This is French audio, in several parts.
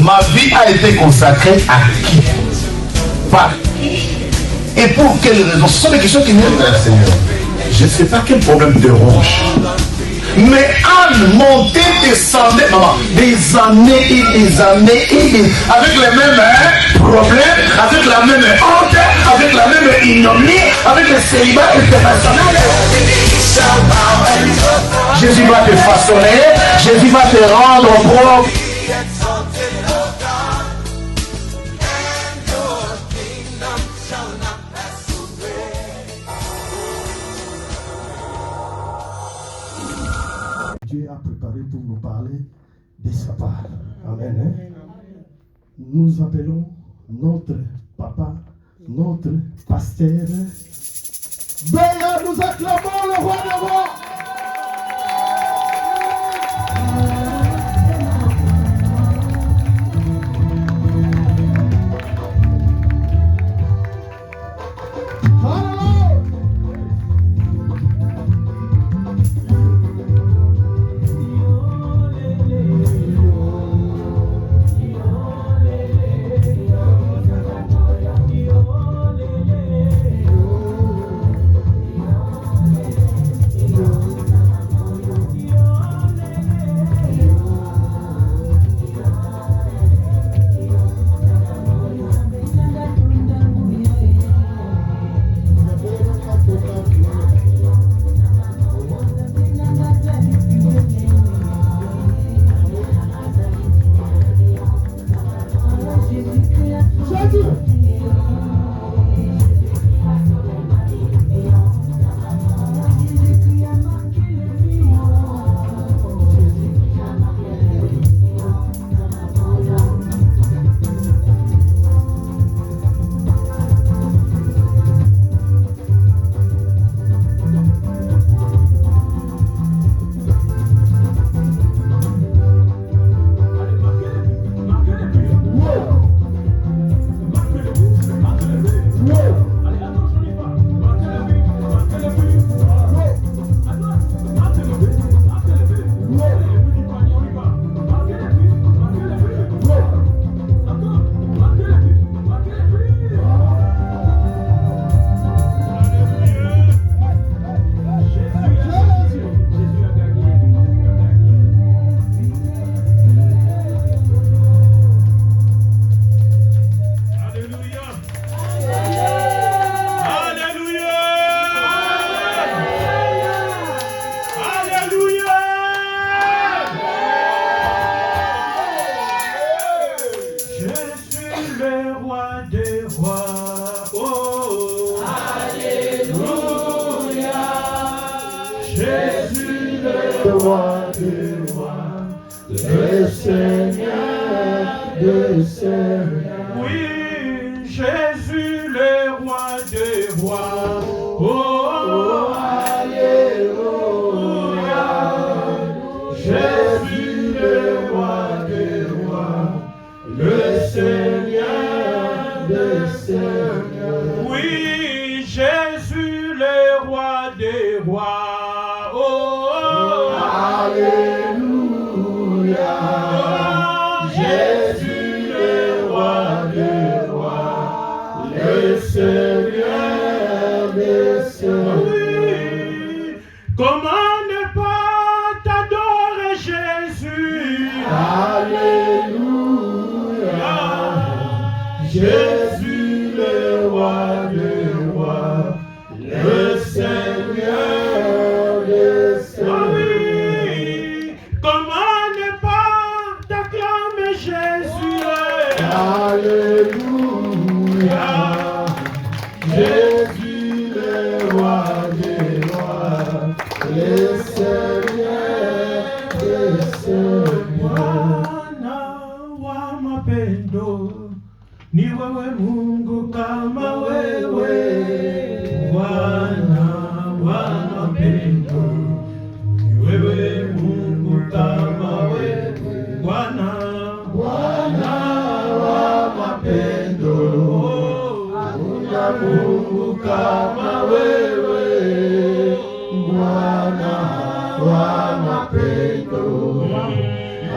Ma vie a été consacrée à qui? Par qui? Et pour quelles raisons? Ce sont des questions qui viennent vers le Seigneur. Je ne sais pas quel problème te ronge. Mais Anne montait, descendait, maman, des années et des années et des... avec les mêmes problèmes, avec la même honte, avec la même ignominie, avec le célibat international. Jésus va te façonner, Jésus va te rendre propre. Dieu a préparé pour nous parler de sa part. Amen. Nous appelons notre papa, notre pasteur. Béa, nous acclamons le roi des rois.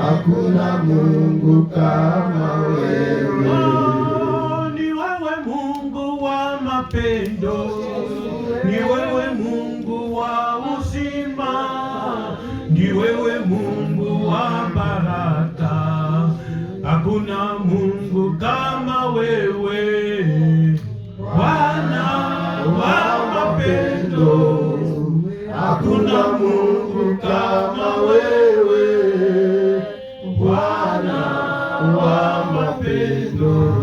hakuna Mungu kama wewe. Oh, ni wewe Mungu wa mapendo, ni wewe Mungu wa uzima, ni wewe Mungu wa baraka, hakuna Mungu kama wewe, Bwana wa mapendo, hakuna Mungu kama wewe, Bwana wa mapendo,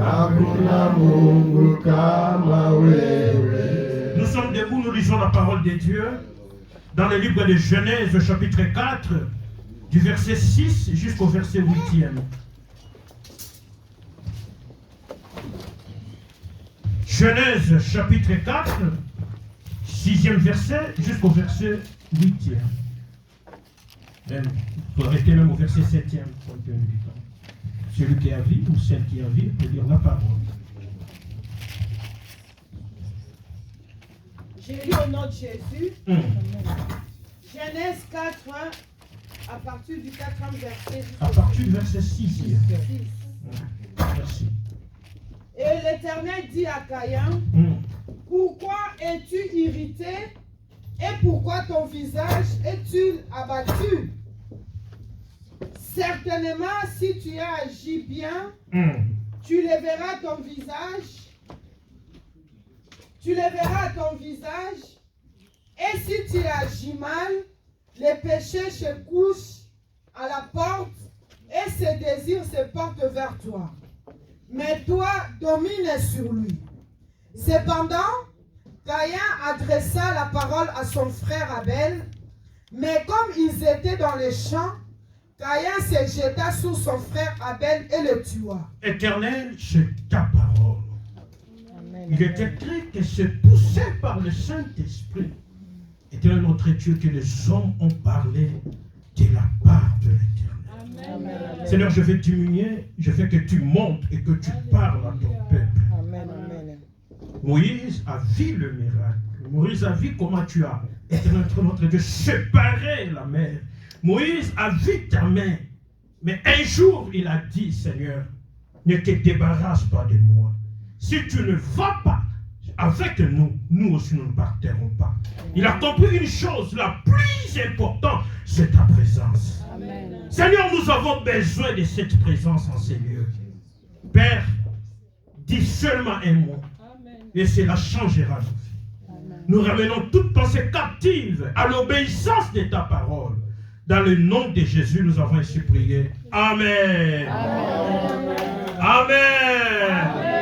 hakuna Mungu kama wewe. Nous sommes debout, nous lisons la parole de Dieu dans le livre de Genèse, chapitre 4, du verset 6 jusqu'au verset 8e. Genèse, chapitre 4, 6e verset jusqu'au verset 8e. Même, il faut arrêter même au verset 7e, compte tenu du temps. Celui qui a vie ou celle qui a vie peut lire la parole. J'ai lu au nom de Jésus. Genèse 4, à partir du 4e verset. À partir du verset 6e. Merci. Et l'Éternel dit à Caïn, pourquoi es-tu irrité et pourquoi ton visage est-il abattu? Certainement, si tu as agi bien, tu lèveras ton visage. Tu lèveras ton visage. Et si tu agis mal, les péchés se couchent à la porte et ses désirs se portent vers toi. Mais toi, domine sur lui. Cependant, Caïn adressa la parole à son frère Abel, mais comme ils étaient dans les champs, Caïn se jeta sur son frère Abel et le tua. Éternel, c'est ta parole. Amen. Il est écrit que c'est poussé par le Saint-Esprit. Éternel, notre Dieu, que les hommes ont parlé de la part de l'Éternel. Amen. Seigneur, je vais diminuer, je veux que tu montes et que tu parles à ton peuple. Amen. Amen. Moïse a vu le miracle. Moïse a vu comment tu as, Éternel, notre Dieu, séparé la mer. Moïse a vu ta main. Mais un jour, il a dit, Seigneur, ne te débarrasse pas de moi. Si tu ne vas pas avec nous, nous aussi nous ne partirons pas. Il a compris une chose, la plus importante, c'est ta présence. Amen. Seigneur, nous avons besoin de cette présence en ces lieux. Père, dis seulement un mot. Amen. Et cela changera nos vies. Amen. Nous ramenons toute pensée captive à l'obéissance de ta parole. Dans le nom de Jésus, nous avons ainsi prié. Amen. Amen. Amen. Amen.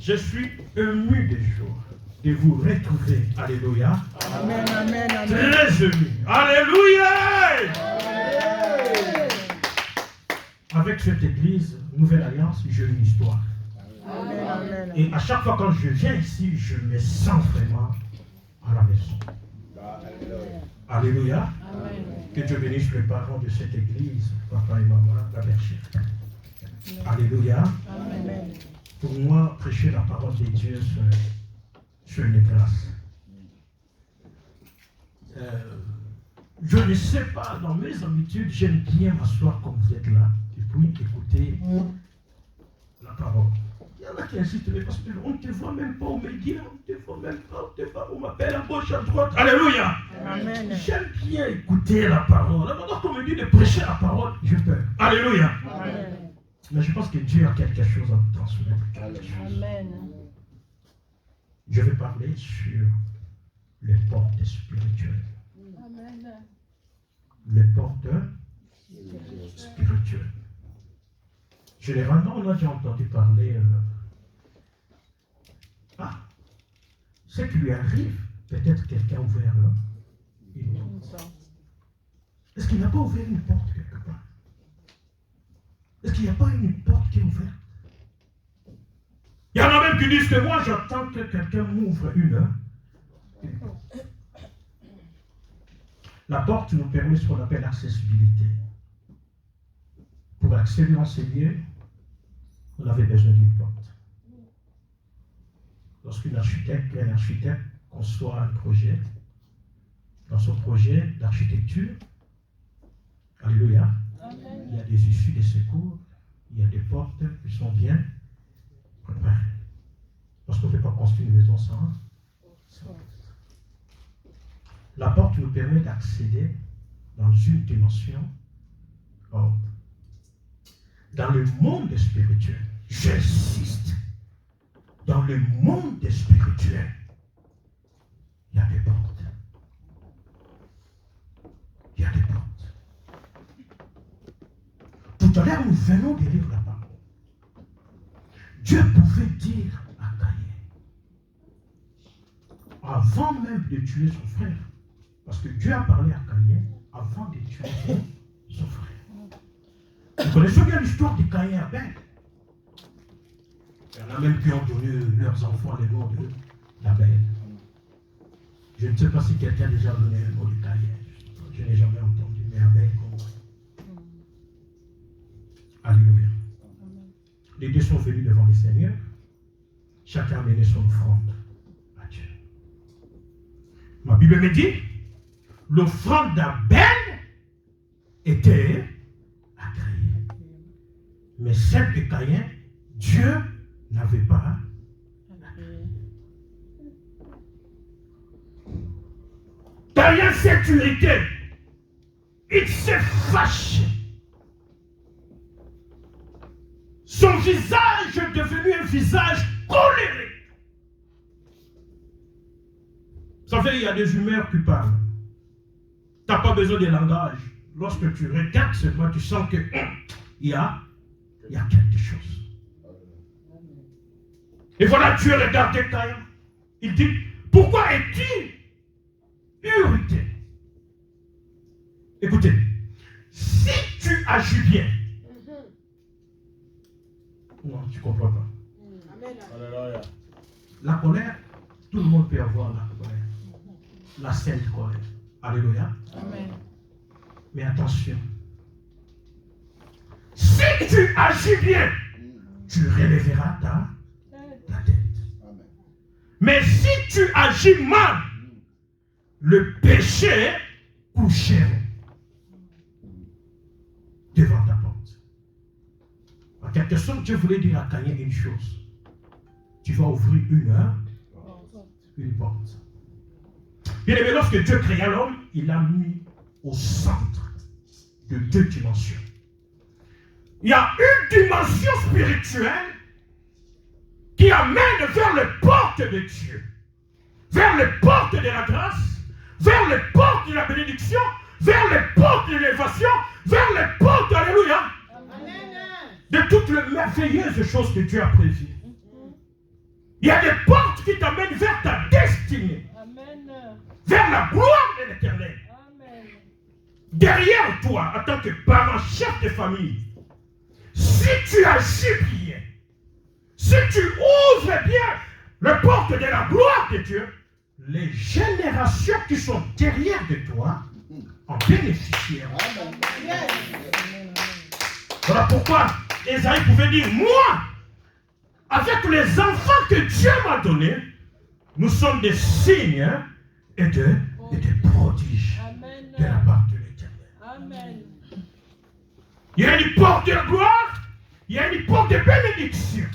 Je suis ému de joie de vous retrouver. Alléluia. Amen. Amen. Amen. Très ému. Alléluia. Amen. Avec cette église, Nouvelle Alliance, j'ai une histoire. Amen. Amen. Et à chaque fois quand je viens ici, je me sens vraiment à la maison. Alléluia. Amen. Que Dieu bénisse les parents de cette église, papa et maman, la bergère. Alléluia. Amen. Pour moi, prêcher la parole de Dieu, c'est une grâce. Je ne sais pas, dans mes habitudes, j'aime bien m'asseoir comme vous êtes là, et puis écouter la parole. Il y en a qui insistent, mais parce qu'on ne te voit même pas aux médias, on ne te voit même pas, on m'appelle à gauche, à droite. Alléluia. Amen. J'aime bien écouter la parole. Alors qu'on me dit de prêcher la parole, je peux. Alléluia. Amen. Mais je pense que Dieu a quelque chose à vous transmettre. Amen. Je vais parler sur les portes spirituelles. Amen. Les portes spirituelles. Généralement, on a déjà entendu parler. Ce qui lui arrive, peut-être quelqu'un a ouvert une porte. Est-ce qu'il n'a pas ouvert une porte quelque part? Est-ce qu'il n'y a pas une porte qui est ouverte? Il y en a même qui disent que moi, j'attends que quelqu'un m'ouvre une porte. La porte nous permet ce qu'on appelle l'accessibilité. Pour accéder dans ces lieux, on avait besoin d'une porte. Lorsqu'un architecte conçoit un projet, dans son projet d'architecture, Alléluia. Amen. Il y a des issues de secours, il y a des portes qui sont bien préparées. Parce qu'on ne peut pas construire une maison sans. La porte nous permet d'accéder dans une dimension autre. Dans le monde spirituel, j'insiste, dans le monde spirituel, il y a des portes. Il y a des portes. Tout à l'heure, nous venons de lire la parole. Dieu pouvait dire à Caïn, avant même de tuer son frère, parce que Dieu a parlé à Caïn avant de tuer son frère. Vous connaissez bien l'histoire de Caïn et Abel. Il y en a même qui ont donné leurs enfants les noms d'Abel. Je ne sais pas si quelqu'un a déjà donné le nom de Caïn. Je n'ai jamais entendu, mais Abel comme moi. Alléluia. Les deux sont venus devant le Seigneur. Chacun a mené son offrande à Dieu. Ma Bible me dit, l'offrande d'Abel était agréée. Mais celle de Caïn, Dieu n'avait pas agréé. Caïn s'est irrité. Il s'est fâché. Son visage est devenu un visage colérique. Vous savez, il y a des humeurs qui parlent. Tu n'as pas besoin de langage. Lorsque tu regardes seulement, tu sens qu'il y a quelque chose. Et voilà, Dieu regardait Caïn. Il dit, pourquoi es-tu irrité? Écoutez, si tu agis bien, non, tu ne comprends pas. Amen. La colère, tout le monde peut avoir la colère. La sainte colère. Alléluia. Amen. Mais attention. Si tu agis bien, tu relèveras ta tête. Amen. Mais si tu agis mal, le péché couchera devant ta porte. En quelque sorte, Dieu voulait dire à Caïn une chose. Tu vas ouvrir une porte. Bien aimé, lorsque Dieu créa l'homme, il l'a mis au centre de deux dimensions. Il y a une dimension spirituelle qui amène vers les portes de Dieu, vers les portes de la grâce, vers les portes de la bénédiction, vers les portes de l'élévation, vers les portes, alléluia, de toutes les merveilleuses choses que Dieu a prévues. Il y a des portes qui t'amènent vers ta destinée, vers la gloire de l'Éternel. Derrière toi, en tant que parent, chef de famille, si tu agis bien, si tu ouvres bien les portes de la gloire de Dieu, les générations qui sont derrière de toi en bénéficieront. Voilà pourquoi Esaïe pouvait dire, moi, avec les enfants que Dieu m'a donnés, nous sommes des signes et des prodiges de la part de l'Éternel. Amen. Il y a une porte de gloire, il y a une porte de bénédiction.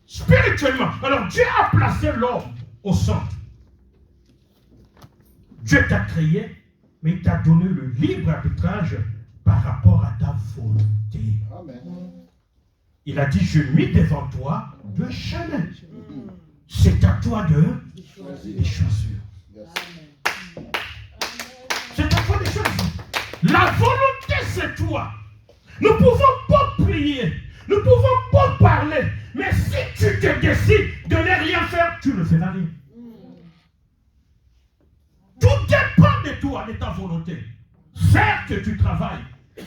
Spirituellement. Alors Dieu a placé l'homme au centre. Dieu t'a créé, mais il t'a donné le libre arbitrage par rapport à ta volonté. Amen. Il a dit, je mis devant toi deux chemins. C'est à toi de choisir. C'est à toi de choisir. La volonté, c'est toi. Nous pouvons pas prier, nous pouvons pas parler, mais si tu te décides de ne rien faire, tu ne feras rien. Tout dépend de toi, de ta volonté. Certes, tu travailles.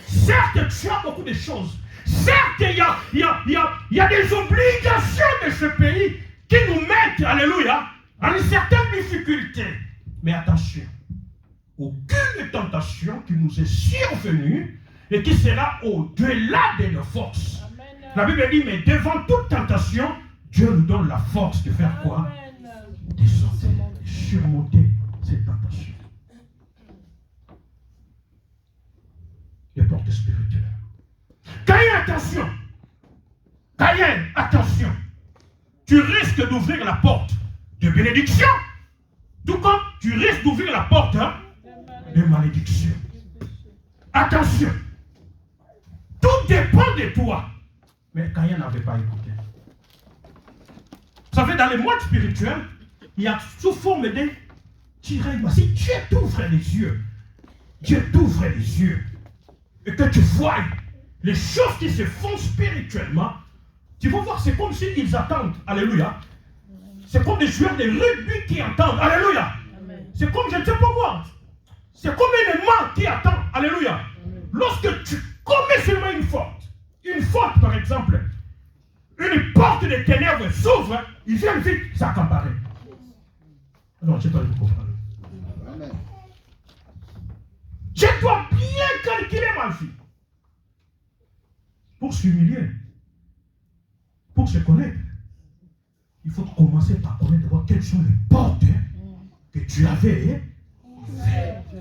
Certes, tu as beaucoup de choses. Certes, il y a des obligations de ce pays qui nous mettent, alléluia, à une certaine difficulté. Mais attention, aucune tentation qui nous est survenue et qui sera au-delà de nos forces. Amen. La Bible dit, mais devant toute tentation, Dieu nous donne la force de faire quoi? De sortir, de surmonter cette tentation. Le porte spirituelle. Caïn, attention. Caïn, attention. Tu risques d'ouvrir la porte de bénédiction, tout comme tu risques d'ouvrir la porte de malédiction. Attention. Tout dépend de toi. Mais Caïn n'avait pas écouté. Vous savez, dans le monde spirituel, il y a sous forme de tiraillement. Si Dieu t'ouvre les yeux, Dieu t'ouvre les yeux, et que tu vois les choses qui se font spirituellement, tu vas voir, c'est comme s'ils attendent. Alléluia. C'est comme des joueurs de rugby qui attendent. Alléluia. C'est comme, je ne sais pas moi, c'est comme un aimant qui attend. Alléluia. Lorsque tu commets seulement une faute par exemple, une porte de ténèbres s'ouvre, ils viennent vite s'accaparer. Non, je ne sais pas si vous comprenez. Je dois bien calculer ma vie pour s'humilier, pour se connaître. Il faut commencer par connaître quelles sont les portes que tu avais ouvertes.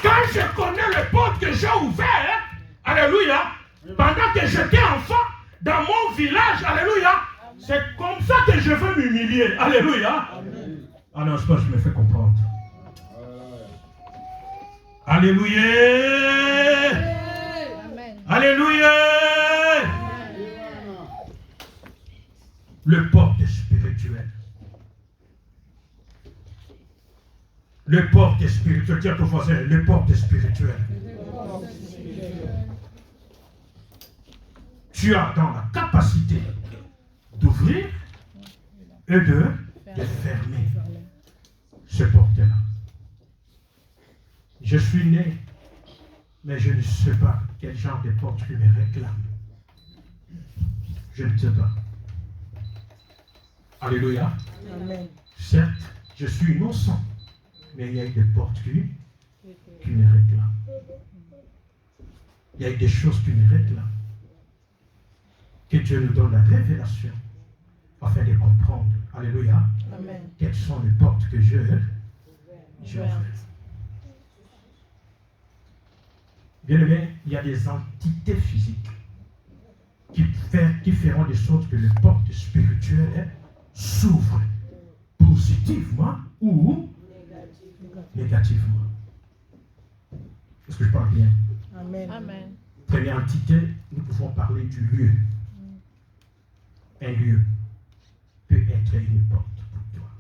Quand je connais les portes que j'ai ouvertes, alléluia, pendant que j'étais enfant dans mon village, alléluia, c'est comme ça que je veux m'humilier, alléluia. Ah non, je pense que je me fais comprendre. Alléluia. Alléluia. Le porte spirituel. Le porte spirituel. Tiens, ton voisin, le porte spirituel. Tu as dans la capacité d'ouvrir et de fermer ce porte-là. Je suis né, mais je ne sais pas quel genre de porte qui me réclame. Je ne sais pas. Alléluia. Amen. Certes, je suis innocent, mais il y a des portes qui me réclament. Il y a des choses qui me réclament. Que Dieu nous donne la révélation afin de comprendre. Alléluia. Amen. Quelles sont les portes que j'ai ouvertes. Bien aimé, il y a des entités physiques qui feront des sortes que les portes spirituelles s'ouvrent positivement ou négativement. Est-ce que je parle bien? Amen. Amen. Première entité, nous pouvons parler du lieu. Un lieu peut être une porte pour toi.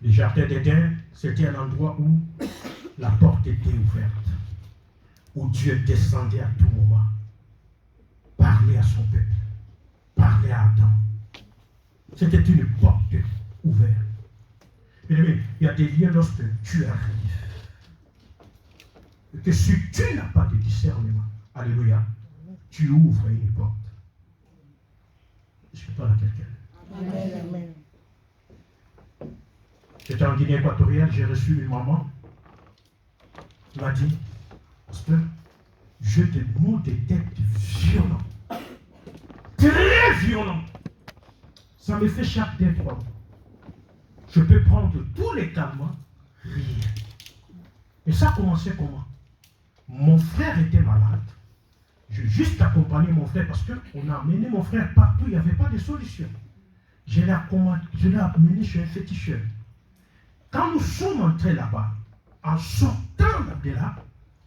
Le jardin d'Éden, c'était un endroit où la porte était ouverte, où Dieu descendait à tout moment, parlait à son peuple, parlait à Adam. C'était une porte ouverte. Mais il y a des lieux lorsque tu arrives, et que si tu n'as pas de discernement, alléluia, tu ouvres une porte. Je parle à quelqu'un. Amen. Amen. J'étais en Guinée équatoriale, j'ai reçu une maman. Elle m'a dit, pasteur, je te demande des têtes violentes. Très violentes. Ça me fait chaque 2-3 mois. Je peux prendre tous les calmants, rire. Et ça a commencé comment? Mon frère était malade. J'ai juste accompagné mon frère parce qu'on a amené mon frère partout, il n'y avait pas de solution. Je l'ai amené chez un féticheur. Quand nous sommes entrés là-bas, en sortant de là,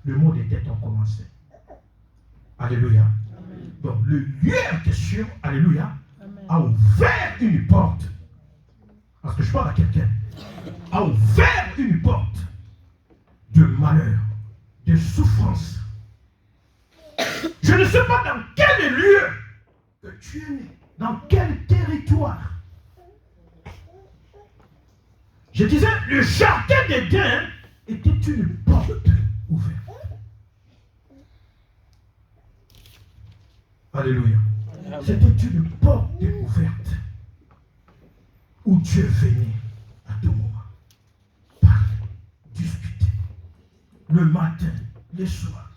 le mot des têtes a commencé. Alléluia. Amen. Donc le lieu en question, alléluia, amen, a ouvert une porte. Parce que je parle à quelqu'un. A ouvert une porte de malheur, de souffrance. Je ne sais pas dans quel lieu que tu es né, dans quel territoire. Je disais, le jardin d'Éden était une porte ouverte. Alléluia. C'était une porte ouverte où Dieu venait à tout moment parler, discuter. Le matin, le soir,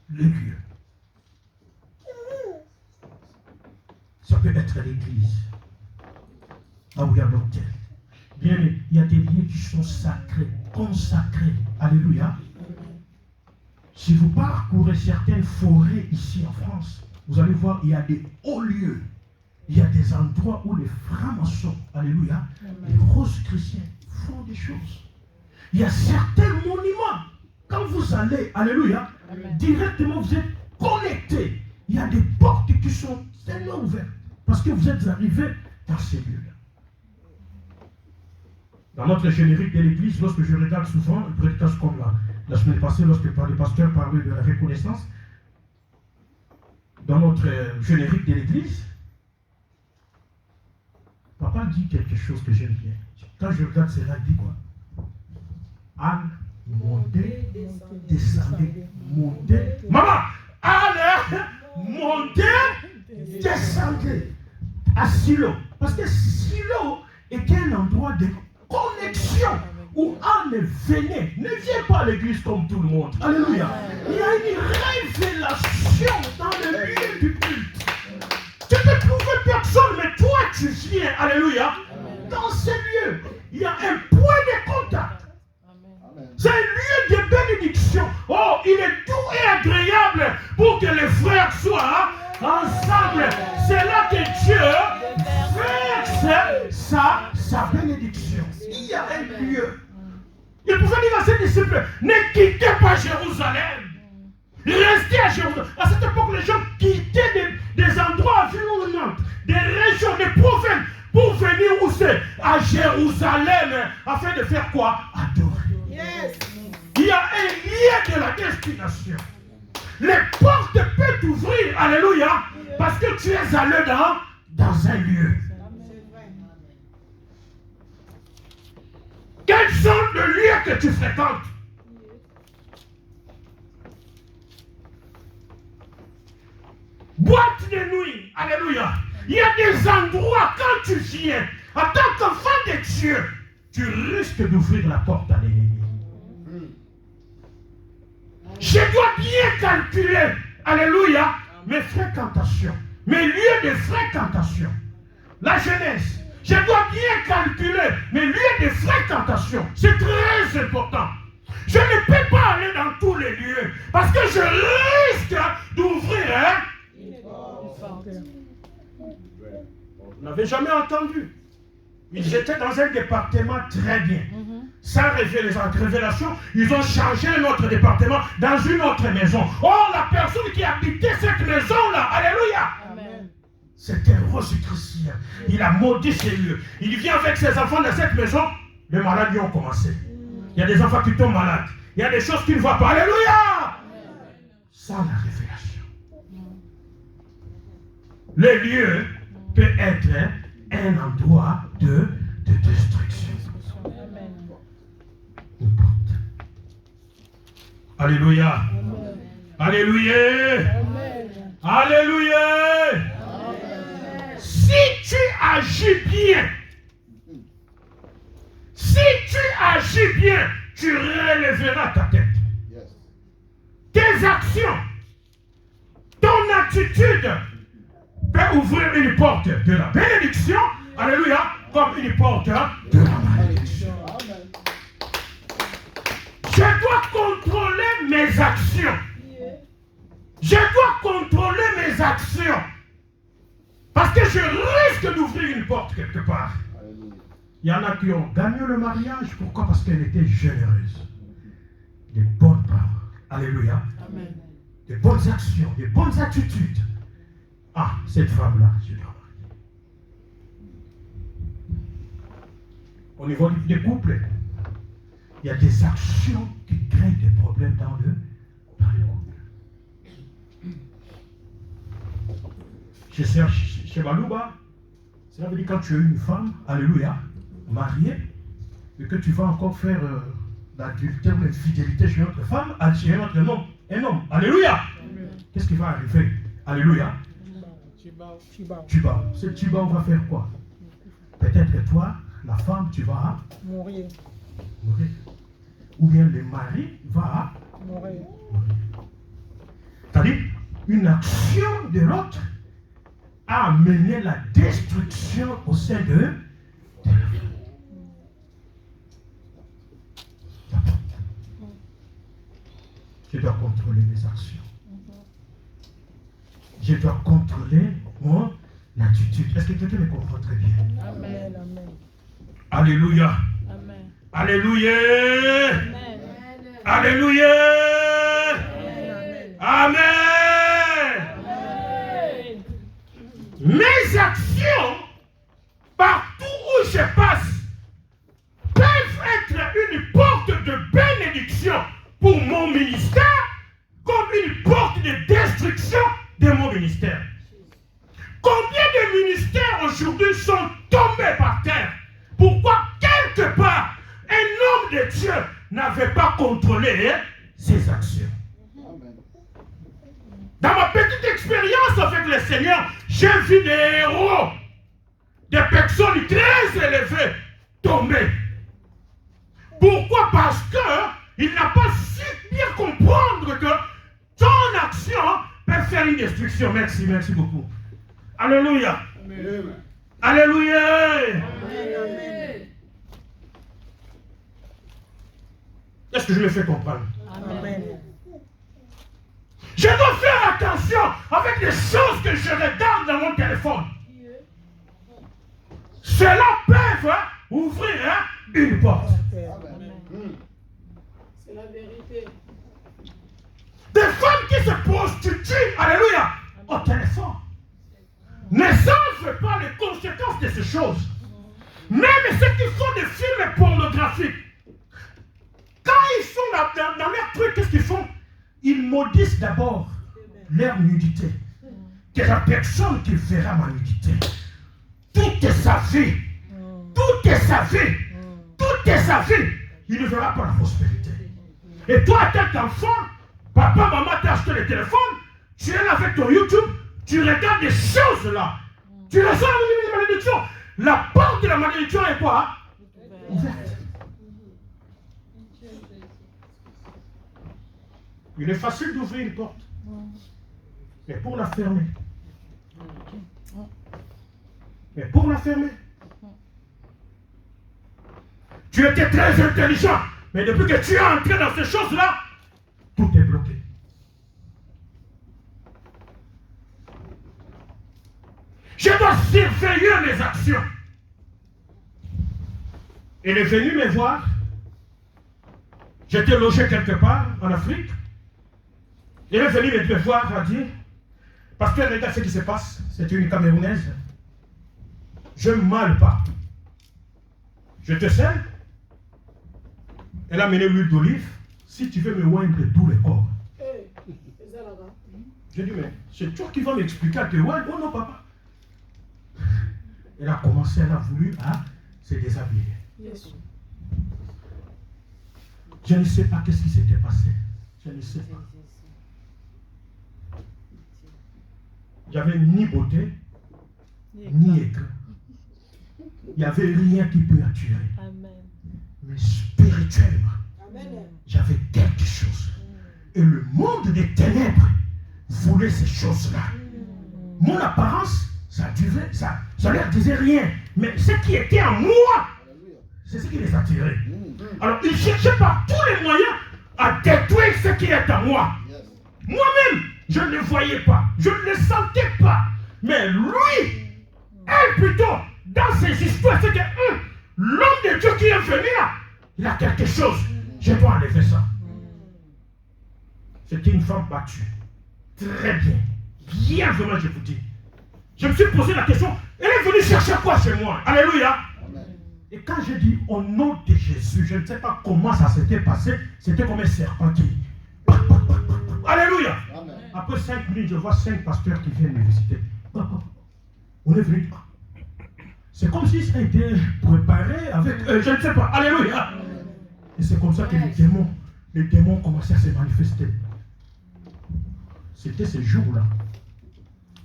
le lieu. Ça peut être l'église, là où il y a l'hôtel. Bien, il y a des lieux qui sont sacrés, consacrés. Alléluia. Si vous parcourez certaines forêts ici en France, vous allez voir, il y a des hauts lieux. Il y a des endroits où les francs-maçons, alléluia, les roses chrétiens font des choses. Il y a certains monuments. Quand vous allez, alléluia, directement vous êtes connectés. Il y a des portes qui sont tellement ouvertes. Parce que vous êtes arrivés dans ces lieux-là. Dans notre générique de l'église, lorsque je regarde souvent, une prédication comme la semaine passée, lorsque les pasteurs parlaient de la reconnaissance, dans notre générique de l'église, papa dit quelque chose que j'aime bien. Quand je regarde cela, il dit quoi? Anne, montez, descendez, montez. Maman, Anne, montez, descendez à Silo. Parce que Silo était un endroit de connexion où Anne venait. Ne viens pas à l'église comme tout le monde. Alléluia. Il y a une révélation dans le lieu du culte. Tu peux trouver personne, mais toi tu viens. Alléluia. Dans ce lieu, il y a un point de contact. C'est un lieu de bénédiction. Oh, il est doux et agréable pour que les frères soient ensemble. C'est là que Dieu verse sa bénédiction. Il y a un lieu. Il pouvait dire à ses disciples, ne quittez pas Jérusalem. Restez à Jérusalem. À cette époque, les gens quittaient des endroits environnants, des régions, des provinces, pour venir où c'est? À Jérusalem, afin de faire quoi? Adorer. Yes. Il y a un lien de la destination. Les portes peuvent t'ouvrir, alléluia, parce que tu es allé dans un lieu. Quels sont les lieux que tu fréquentes? Boîte de nuit, alléluia. Il y a des endroits, quand tu viens, en tant qu'enfant de Dieu, tu risques d'ouvrir la porte à l'ennemi. Je dois bien calculer, alléluia, mes fréquentations, mes lieux de fréquentation. La jeunesse, je dois bien calculer mes lieux de fréquentation. C'est très important. Je ne peux pas aller dans tous les lieux parce que je risque d'ouvrir Vous n'avez jamais entendu. Ils étaient dans un département très bien. Sans révélation, ils ont changé notre département dans une autre maison. Or, la personne qui habitait cette maison-là, alléluia, c'était Rose Christian. Il a maudit ces lieux. Il vient avec ses enfants dans cette maison. Les maladies ont commencé. Il y a des enfants qui tombent malades. Il y a des choses qu'ils ne voient pas. Alléluia. Sans la révélation. Le lieu peut être un endroit de destruction. Alléluia. Alléluia. Alléluia. Si tu agis bien, tu relèveras ta tête. Tes actions, ton attitude peut ouvrir une porte de la bénédiction, alléluia, comme une porte de la malédiction. Je dois contrôler mes actions. Je dois contrôler mes actions. Parce que je risque d'ouvrir une porte quelque part. Il y en a qui ont gagné le mariage. Pourquoi? Parce qu'elle était généreuse. Des bonnes paroles. Alléluia. Amen. Des bonnes actions, des bonnes attitudes. Ah, cette femme-là, je dois marier. Au niveau des couples, il y a des actions qui créent des problèmes dans le couple. Chez Balouba, cela veut dire quand tu es une femme, alléluia, mariée, et que tu vas encore faire l'adultère ou l'infidélité chez une autre femme, chez un homme, alléluia. Qu'est-ce qui va arriver? Alléluia. Tibao. Ce Tibao va faire quoi? Peut-être toi, la femme, tu vas mourir. Ou bien le mari va mourir. C'est-à-dire, une action de l'autre a amené la destruction au sein de la vie. dois contrôler mes actions. Je dois contrôler mon attitude. Est-ce que quelqu'un me comprend très bien? Amen. Amen. Alléluia. Amen. Alléluia. Amen. Alléluia. Amen. Amen. Mes actions, partout où je passe, peuvent être une porte de bénédiction pour mon ministère, comme une porte de destruction de mon ministère. Combien de ministères aujourd'hui sont tombés par terre? Pourquoi quelque part un homme de Dieu n'avait pas contrôlé ses actions? Dans ma petite expérience avec le Seigneur, j'ai vu des héros, des personnes très élevées tomber. Pourquoi? Parce qu'il n'a pas su bien comprendre que ton action peut faire une destruction. Merci, merci beaucoup. Alléluia. Amen. Alléluia. Amen. Est-ce que je me fais comprendre? Amen. Je dois faire attention avec les choses que je regarde dans mon téléphone. Cela peut ouvrir une porte. C'est la vérité. Des femmes qui se prostituent, alléluia, au téléphone, ne savent pas les conséquences de ces choses. Même ceux qui font des films pornographiques, quand ils sont dans leur truc, qu'est-ce qu'ils font? Ils maudissent d'abord leur nudité. Que la personne qui verra ma nudité, toute sa vie, toute sa vie, toute sa vie, il ne verra pas la prospérité. Et toi, en tant qu'enfant, papa, maman t'a acheté le téléphone, tu es là avec ton YouTube, tu regardes des choses là. Tu ressens la malédiction. La porte de la malédiction est quoi? Ouverte. Il est facile d'ouvrir une porte. Mais pour la fermer. Mais pour la fermer. Tu étais très intelligent. Mais depuis que tu es entré dans ces choses-là, tout est bloqué. Je dois surveiller mes actions. Il est venu me voir. J'étais logé quelque part en Afrique. Il est venu me voir, il a dit, parce que regarde ce qui se passe, c'est une Camerounaise. Je mal partout. Je te sers. Elle a mené l'huile d'olive. Si tu veux me oindre tout le corps. J'ai dit, mais c'est toi qui vas m'expliquer à te oindre. Oh non, papa. Elle a commencé, elle a voulu se déshabiller. Yes. Je ne sais pas qu'est-ce qui s'était passé. Je ne sais pas. J'avais ni beauté, ni éclat. Il n'y avait rien qui peut attirer. Amen. Mais spirituellement, j'avais quelque chose. Et le monde des ténèbres voulait ces choses-là. Mon apparence, ça leur disait rien. Mais ce qui était en moi, c'est ce qui les attirait. Alors, ils cherchaient par tous les moyens à détruire ce qui est en moi. Moi-même, je ne le voyais pas. Je ne le sentais pas. Mais lui, elle plutôt, dans ses histoires, c'est que l'homme de Dieu qui est venu là, il a quelque chose. Je dois enlever ça. C'était une femme battue. Très bien. Bien vraiment, je vous dis. Je me suis posé la question, elle est venue chercher quoi chez moi? Alléluia. Et quand j'ai dit au nom de Jésus, je ne sais pas comment ça s'était passé, c'était comme un serpent qui... Alléluia. Amen. Après 5 minutes, je vois 5 pasteurs qui viennent me visiter. On est venu. C'est comme si ça a été préparé avec... je ne sais pas. Alléluia. Et c'est comme ça que les démons commençaient à se manifester. C'était ce jour-là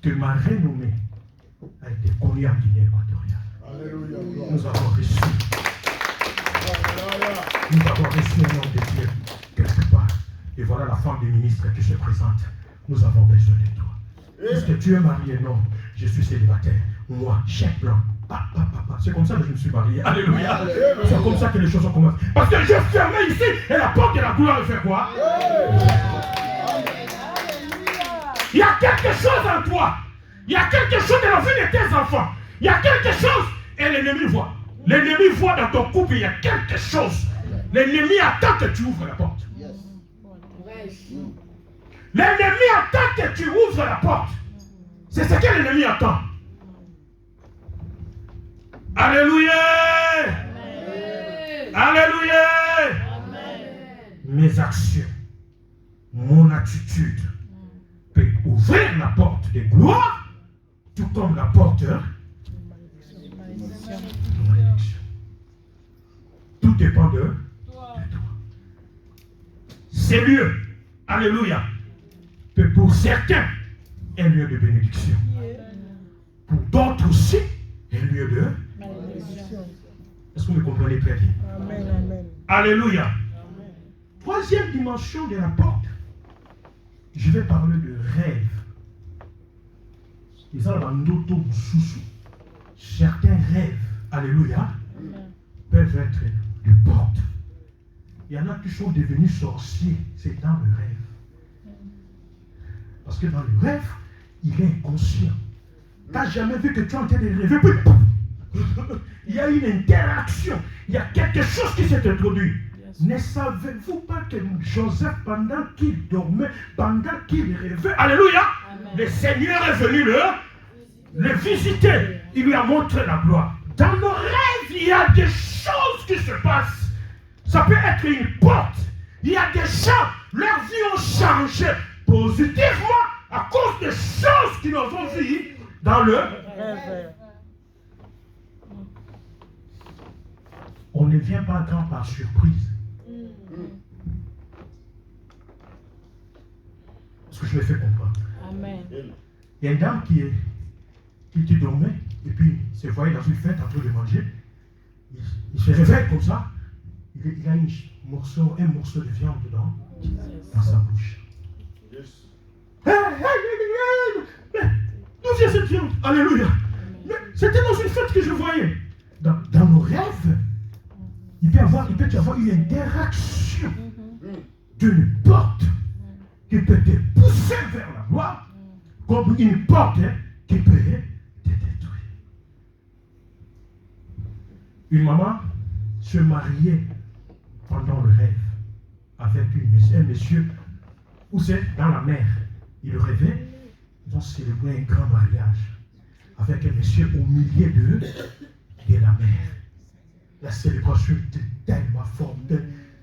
que ma renommée a été connue en Guinée équatoriale. Nous avons reçu. Nous avons reçu un homme de Dieu quelque part. Et voilà la femme du ministre qui se présente. Nous avons besoin de toi. Est-ce que tu es marié? Non. Je suis célibataire. Moi, chèque blanc. C'est comme ça que je me suis marié. Alléluia. C'est comme ça que les choses ont commencé. Parce que j'ai fermé ici et la porte de la gloire fait quoi? quelque chose en toi. Il y a quelque chose dans la vie de tes enfants. Il y a quelque chose et l'ennemi voit. L'ennemi voit dans ton couple, il y a quelque chose. L'ennemi attend que tu ouvres la porte. L'ennemi attend que tu ouvres la porte. C'est ce que l'ennemi attend. Alléluia. Amen. Alléluia. Amen. Mes actions, mon attitude peut ouvrir la porte de gloire, tout comme la porte de malédiction. Tout dépend de toi. C'est lieu, alléluia, que pour certains, un lieu de bénédiction. Pour d'autres aussi, un lieu de malédiction. Est-ce que vous me comprenez très bien? Amen, amen. Alléluia. Amen. Troisième dimension de la porte, je vais parler de rêve. Et ça, dans d'autres sous-sous. Certains rêves, alléluia, peuvent être des portes. Il y en a qui sont devenus sorciers, c'est dans le rêve. Parce que dans le rêve, il est inconscient. Tu n'as jamais vu que tu es en train de rêver, puis il y a une interaction, il y a quelque chose qui s'est introduit. Ne savez-vous pas que Joseph, pendant qu'il dormait, pendant qu'il rêvait, alléluia, amen, le Seigneur est venu le visiter. Il lui a montré la gloire. Dans nos rêves, il y a des choses qui se passent. Ça peut être une porte. Il y a des gens, leur vie ont changé positivement à cause des choses qu'ils ont vues dans le rêve. On ne vient pas grand par surprise. Est-ce que je me fais comprendre? Amen. Il y a une dame qui dormait et puis il se voyait dans une fête en train de manger. Il se réveille comme ça. Il a un morceau de viande dans sa bouche. D'où vient cette viande? Alléluia. C'était dans une fête que je voyais. Dans nos rêves, il peut y avoir une interaction d'une porte qui peut te pousser vers la gloire, comme une porte qui peut te détruire. Une maman se mariait pendant le rêve avec un monsieur, où c'est dans la mer. Il rêvait, ils ont célébré un grand mariage avec un monsieur au milieu de la mer. La célébration était tellement forte.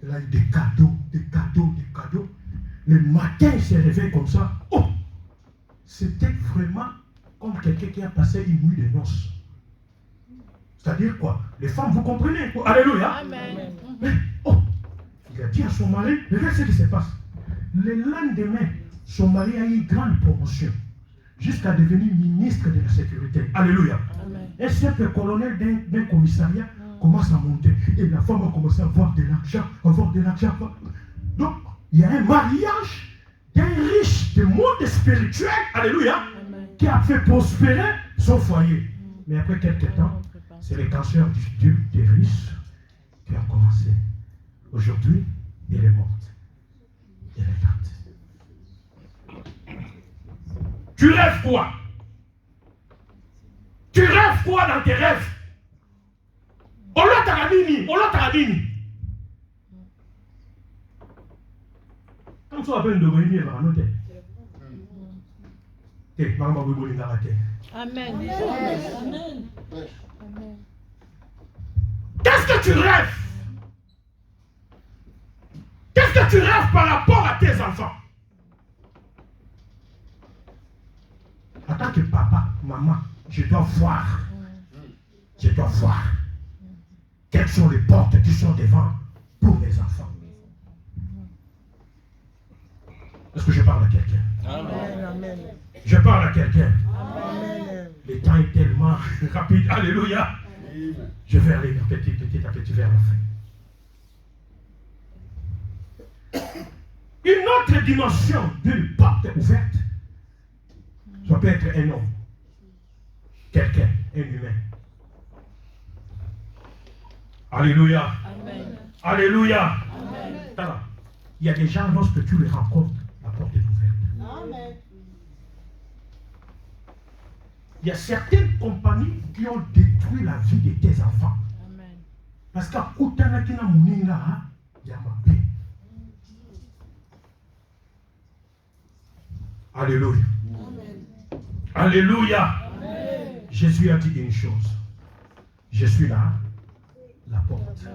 Il a eu des cadeaux. Le matin, il s'est réveillé comme ça. Oh! C'était vraiment comme quelqu'un qui a passé une nuit de noces. C'est-à-dire quoi? Les femmes, vous comprenez quoi? Alléluia. Amen. Mais, oh! Il a dit à son mari, regarde ce qui se passe. Le lendemain, son mari a eu une grande promotion. Jusqu'à devenir ministre de la sécurité. Alléluia. Amen. Un simple colonel d'un commissariat commence à monter. Et la femme a commencé à avoir de l'argent. Donc, il y a un mariage d'un riche du monde spirituel, alléluia, qui a fait prospérer son foyer. Mais après quelques temps, c'est le cancer du riche qui a commencé. Aujourd'hui, elle est morte. Elle est morte. Tu rêves quoi? Tu rêves quoi dans tes rêves? Comme ça, appelle de venir vers un hôtel. Amen. Qu'est-ce que tu rêves? Qu'est-ce que tu rêves par rapport à tes enfants? En tant que papa, maman, je dois voir. Quelles sont les portes qui sont devant pour mes enfants? Est-ce que je parle à quelqu'un? Amen. Je parle à quelqu'un. Amen. Le temps est tellement rapide. Alléluia. Je vais aller petit à petit vers la fin. Une autre dimension d'une porte ouverte, ça peut être un homme, quelqu'un, un humain. Alléluia. Amen. Alléluia. Amen. Alors, il y a des gens, lorsque tu les rencontres, la porte est ouverte. Amen. il y a certaines compagnies qui ont détruit la vie de tes enfants. Amen. Parce qu'à Koutanakina Mouninga, il y a ma paix. Alléluia. Amen. Alléluia. Amen. Jésus a dit une chose. Je suis là, la porte.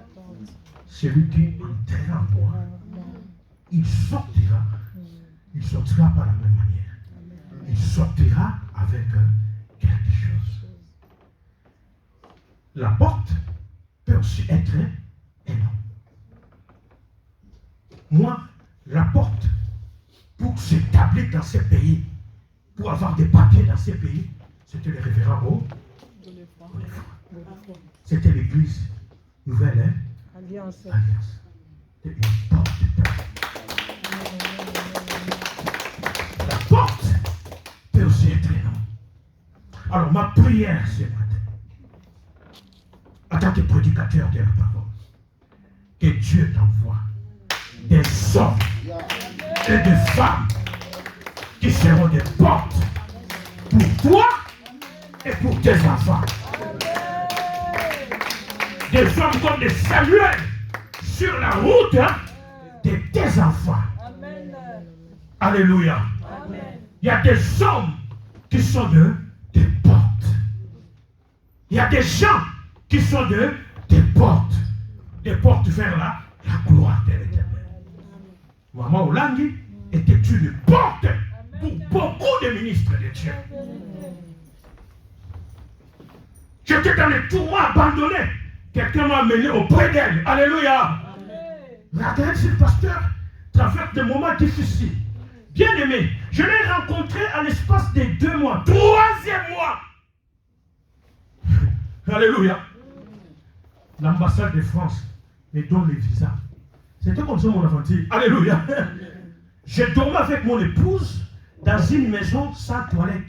Celui qui entrera en moi, il sortira par la même manière. Il sortira avec quelque chose. La porte peut aussi être énorme. Moi, la porte, pour s'établir dans ces pays, pour avoir des papiers dans ces pays, c'était le révérend Beau. C'était l'église Nouvelle Alliance. Alliance. C'était une porte. La porte peut aussi être énorme. Alors, ma prière ce matin, en tant que prédicateur de la parole, que Dieu t'envoie des hommes et des femmes qui seront des portes pour toi et pour tes enfants. Des hommes comme des Samuel sur la route de tes enfants. Amen. Alléluia. Amen. Il y a des hommes qui sont des portes. Il y a des gens qui sont des portes. Des portes vers la gloire de l'Éternel. Maman Olangi était une porte pour beaucoup de ministres de Dieu. J'étais dans les tourments abandonnés. Quelqu'un m'a amené auprès d'elle. Alléluia. Regardez, ce pasteur traverse des moments difficiles. Bien aimé, je l'ai rencontré à l'espace de 2 mois. 3e mois. Alléluia. L'ambassade de France me donne les visas. C'était comme ça mon aventure. Alléluia. Je dormais avec mon épouse dans une maison sans toilette.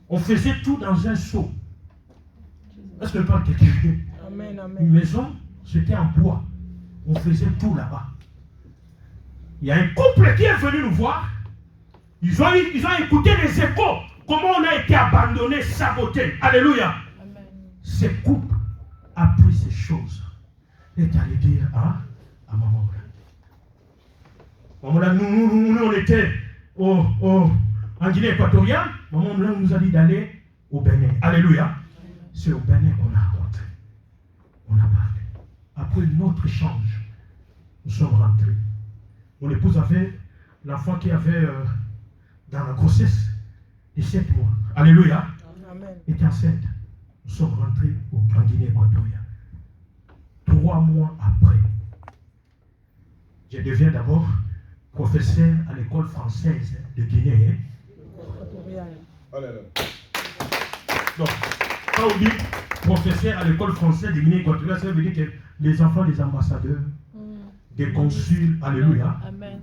On faisait tout dans un seau. Est-ce que je parle quelqu'un? Amen. Une maison, c'était en bois. On faisait tout là-bas. Il y a un couple qui est venu nous voir. Ils ont écouté les échos. Comment on a été abandonné, saboté. Alléluia. Amen. Ce couple a pris ces choses et est allé dire à Maman. Maman, nous on était en Guinée équatoriale. Maman nous a dit d'aller au Bénin. Alléluia. C'est au Bénin qu'on a rencontré. On a parlé. Après notre échange, nous sommes rentrés. Mon épouse avait l'enfant qui avait dans la grossesse de 7 mois. Alléluia. Amen. Était enceinte. Nous sommes rentrés en Guinée équatoriale. 3 mois après, je deviens d'abord professeur à l'école française de Guinée. Donc, quand on dit professeur à l'école française de Guinée équatoriale, ça veut dire que les enfants des ambassadeurs, des consuls, alléluia. Amen.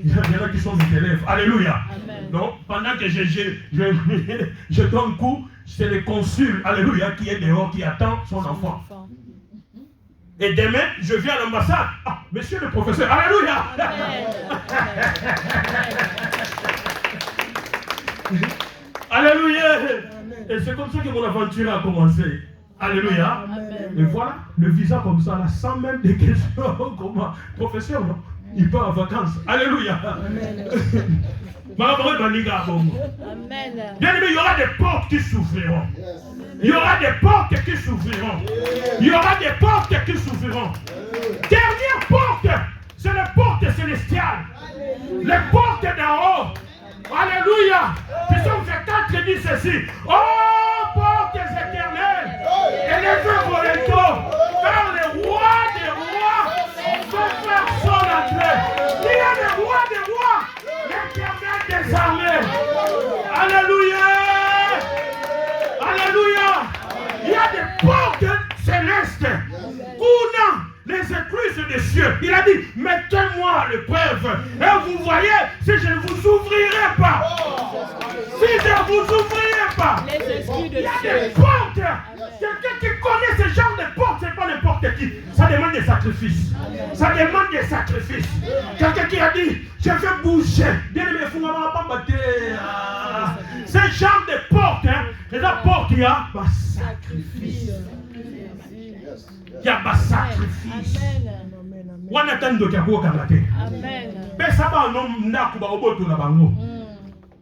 Il y en a qui sont mes élèves, alléluia. Amen. Donc, pendant que je donne cours, c'est le consul, alléluia, qui est dehors, qui attend son enfant. Et demain, je viens à l'ambassade. Ah, monsieur le professeur, alléluia. Amen. Alléluia. Et c'est comme ça que mon aventure a commencé. Alléluia. Amen. Et voilà, le visa comme ça, là, sans même des questions. Comment? Professeur, non? Il part en vacances. Alléluia. Amen. Amen. Bien aimé, il y aura des portes qui s'ouvriront. Il y aura des portes qui s'ouvriront. Il y aura des portes qui s'ouvriront. Dernière porte, c'est les portes célestiales. Les portes d'en haut. Alléluia. Psaume 24 dit ceci. Oh, portes éternelles, élevez vos rideaux, car le roi des rois veut faire son entrée. Il y a le roi des rois, l'éternel des armées. Alléluia. Alléluia. Il y a des portes célestes. Kuna, les écluses des cieux. Il a dit, mettez-moi à l'épreuve. Et vous voyez, si je ne vous ouvrirai pas. Si je ne vous ouvrirai pas. Il y a des portes. Quelqu'un qui connaît ce genre de portes, c'est pas n'importe qui. Ça demande des sacrifices. Ça demande des sacrifices. C'est la porte, il y a un sacrifice. Il y a un sacrifice. On attend de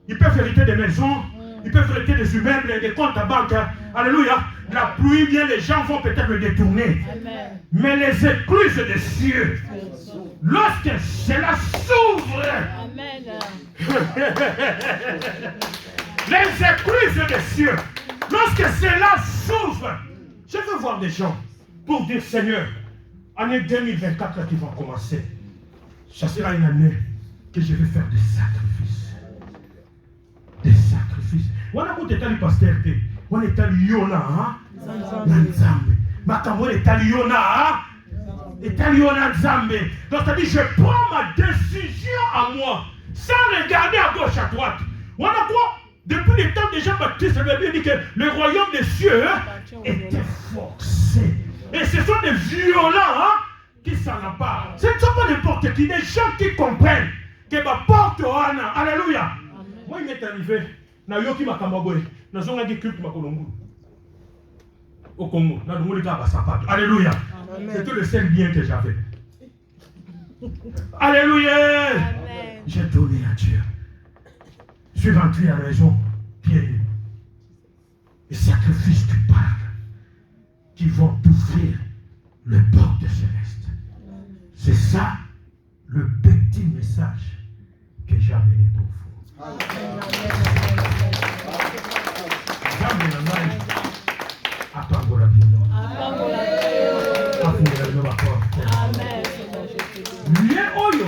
il peut hériter des maisons, il peut hériter des immeubles, des comptes à banque. Alléluia. La pluie vient, les gens vont peut-être le détourner. Amen. Mais les écluses des cieux, lorsque cela s'ouvre, les écluses des cieux, lorsque cela s'ouvre, je veux voir des gens pour dire Seigneur, année 2024 qui va commencer, ça sera une année que je vais faire des sacrifices. Des sacrifices. On a écouté le pasteur, on est à Yona, Nzambe. Makambo est à Yona, est à Yona Nzambe. Donc ça dit, je prends ma décision à moi, sans regarder à gauche, à droite. On a quoi? Depuis le temps de Jean-Baptiste, il a dit que le royaume des cieux était forcé. Et ce sont des violents qui s'en emparent. Ce ne sont pas n'importe qui, des gens qui comprennent que ma porte Oana, alléluia. Moi, il m'est arrivé, na yoki makambaboy, na zonga di culte makolongo. Au Congo, na dongo lika basapato. Alléluia. C'était le seul bien que j'avais. Alléluia. J'ai donné à Dieu. Je suis rentré à la raison, pieds nus. Les sacrifices qui parlent, qui vont ouvrir le porte céleste. C'est ça le petit message que j'ai amené pour vous. Lieu oyo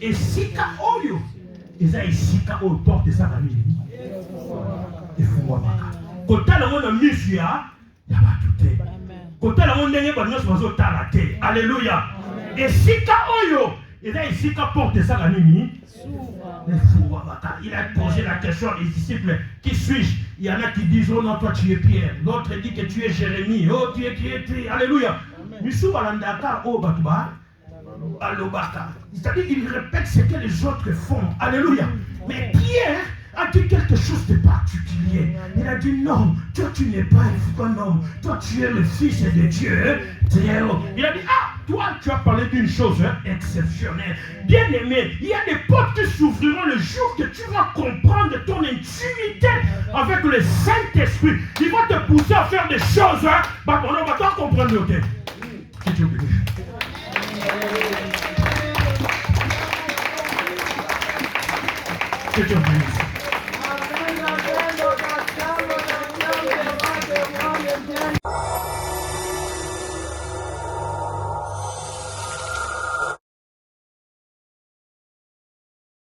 esika oyo eza esika oyo porte ezaka nini efungwamaka kotala ngo na misu ya bato te kotala ngo ndenge bato nyonso bazotala te. Alléluia. Esika oyo eza esika porte ezaka nini. Il a posé la question aux disciples, qui suis-je? Il y en a qui disent, oh non, toi tu es Pierre. L'autre dit que tu es Jérémie. Oh, tu es. Alléluia. C'est-à-dire, il répète ce que les autres font. Alléluia. Mais Pierre a dit quelque chose de particulier. Il a dit, non, toi tu n'es pas un homme. Toi tu es le fils de Dieu. Il a dit, toi tu as parlé d'une chose exceptionnelle. Bien aimé, il y a des portes qui s'ouvriront le jour que tu vas comprendre ton intimité avec le Saint-Esprit. Il va te pousser à faire des choses. On va pas comprendre. Ok. Que Dieu bénisse. Que Dieu bénisse.